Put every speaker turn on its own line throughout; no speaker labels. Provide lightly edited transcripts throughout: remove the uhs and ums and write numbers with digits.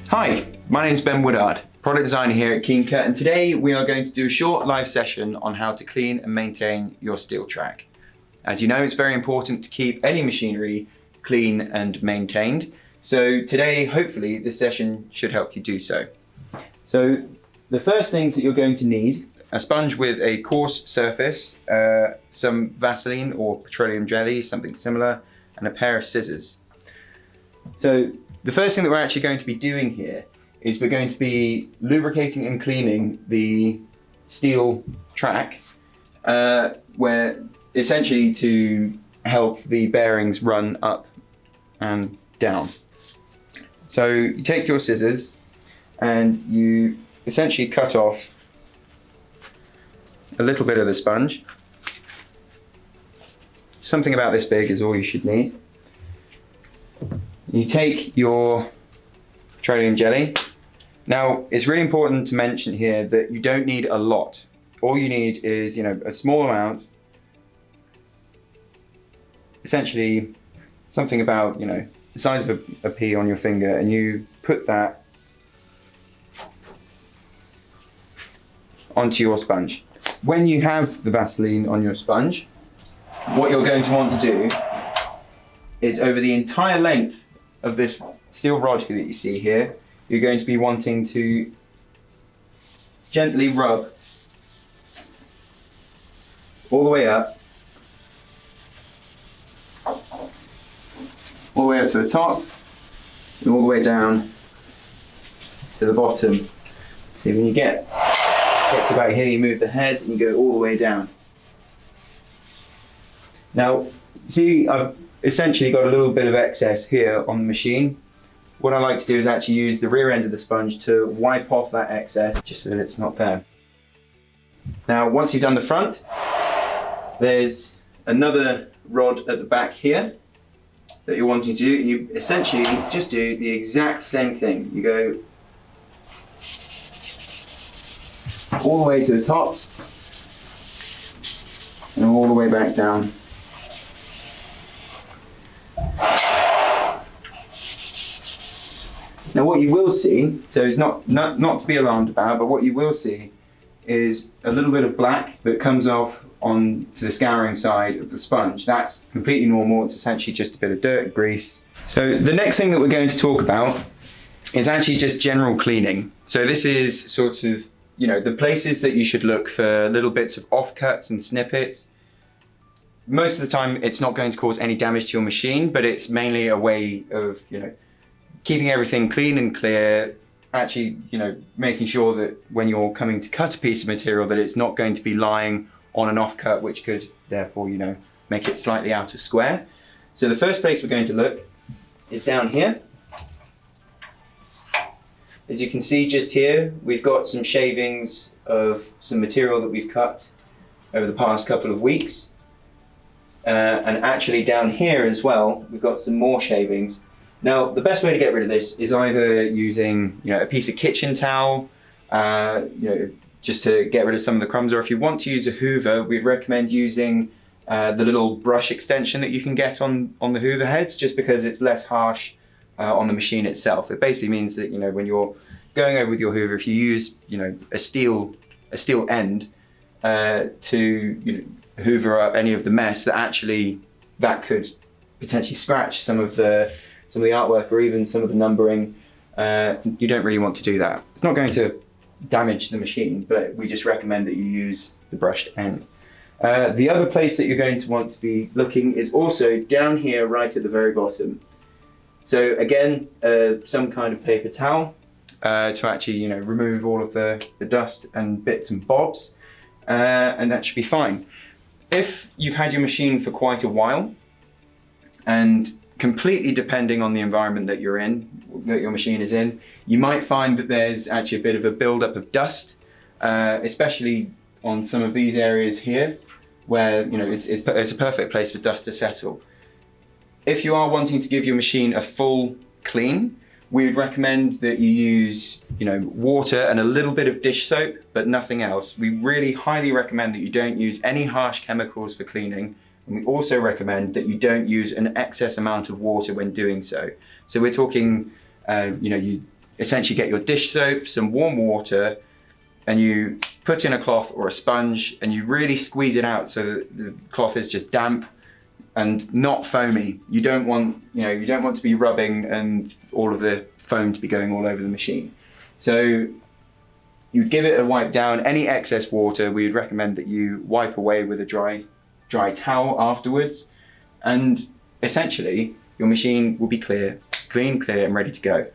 Hi, my name is Ben Woodard, product designer here at Keencut, and today we are going to do a short live session on how to clean and maintain your SteelTrak. As you know, it's very important to keep any machinery clean and maintained. So today, hopefully, this session should help you do so. So the first things that you're going to need: a sponge with a coarse surface, some Vaseline or petroleum jelly, something similar, and a pair of scissors. So the first thing that we're actually going to be doing here is we're going to be lubricating and cleaning the SteelTrak, where essentially to help the bearings run up and down. So you take your scissors and you essentially cut off a little bit of the sponge. Something about this big is all you should need. You take your petroleum jelly. Now, it's really important to mention here that you don't need a lot. All you need is, a small amount. Essentially, something about, the size of a pea on your finger, and you put that onto your sponge. When you have the Vaseline on your sponge, what you're going to want to do is over the entire length of this steel rod that you see here, you're going to be wanting to gently rub all the way up, all the way up to the top, and all the way down to the bottom. See, when you get to about here, you move the head and you go all the way down. Now, see, I've essentially got a little bit of excess here on the machine. What I like to do is actually use the rear end of the sponge to wipe off that excess, just so that it's not there. Now, once you've done the front, there's another rod at the back here that you're wanting to do. You essentially just do the exact same thing. You go all the way to the top and all the way back down. Now what you will see, so it's not to be alarmed about, but what you will see is a little bit of black that comes off onto the scouring side of the sponge. That's completely normal. It's essentially just a bit of dirt, grease. So the next thing that we're going to talk about is actually just general cleaning. So this is sort of, the places that you should look for little bits of offcuts and snippets. Most of the time it's not going to cause any damage to your machine, but it's mainly a way of, keeping everything clean and clear, actually, making sure that when you're coming to cut a piece of material that it's not going to be lying on an offcut, which could therefore, make it slightly out of square. So the first place we're going to look is down here. As you can see just here, we've got some shavings of some material that we've cut over the past couple of weeks. And actually down here as well, we've got some more shavings. Now, the best way to get rid of this is either using, a piece of kitchen towel, just to get rid of some of the crumbs, or if you want to use a hoover, we'd recommend using the little brush extension that you can get on the hoover heads, just because it's less harsh on the machine itself. It basically means that, when you're going over with your hoover, if you use, a steel end to, hoover up any of the mess, that could potentially scratch some of the artwork or even some of the numbering. You don't really want to do that. It's not going to damage the machine, but we just recommend that you use the brushed end. The other place that you're going to want to be looking is also down here right at the very bottom. So again, some kind of paper towel to actually remove all of the dust and bits and bobs, and that should be fine. If you've had your machine for quite a while, and completely depending on the environment that you're in, that your machine is in, you might find that there's actually a bit of a buildup of dust, especially on some of these areas here, where it's a perfect place for dust to settle. If you are wanting to give your machine a full clean, we would recommend that you use, water and a little bit of dish soap, but nothing else. We really highly recommend that you don't use any harsh chemicals for cleaning. And we also recommend that you don't use an excess amount of water when doing so. So we're talking, you essentially get your dish soap, some warm water, and you put in a cloth or a sponge and you really squeeze it out so that the cloth is just damp and not foamy. You don't want, you don't want to be rubbing and all of the foam to be going all over the machine. So you give it a wipe down. Any excess water, we would recommend that you wipe away with a dry towel afterwards. And essentially, your machine will be clean, clear, and ready to go.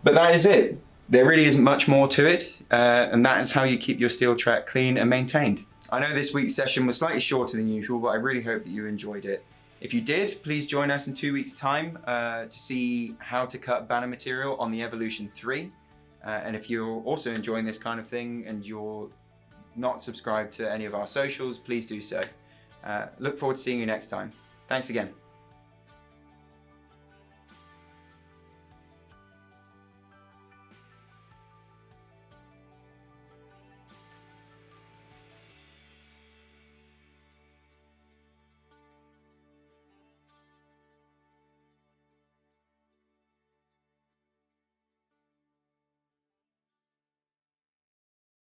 But that is it. There really isn't much more to it, and that is how you keep your SteelTrak clean and maintained. I know this week's session was slightly shorter than usual, but I really hope that you enjoyed it. If you did, please join us in 2 weeks' time to see how to cut banner material on the Evolution 3. And if you're also enjoying this kind of thing and you're not subscribed to any of our socials, please do so. Look forward to seeing you next time. Thanks again.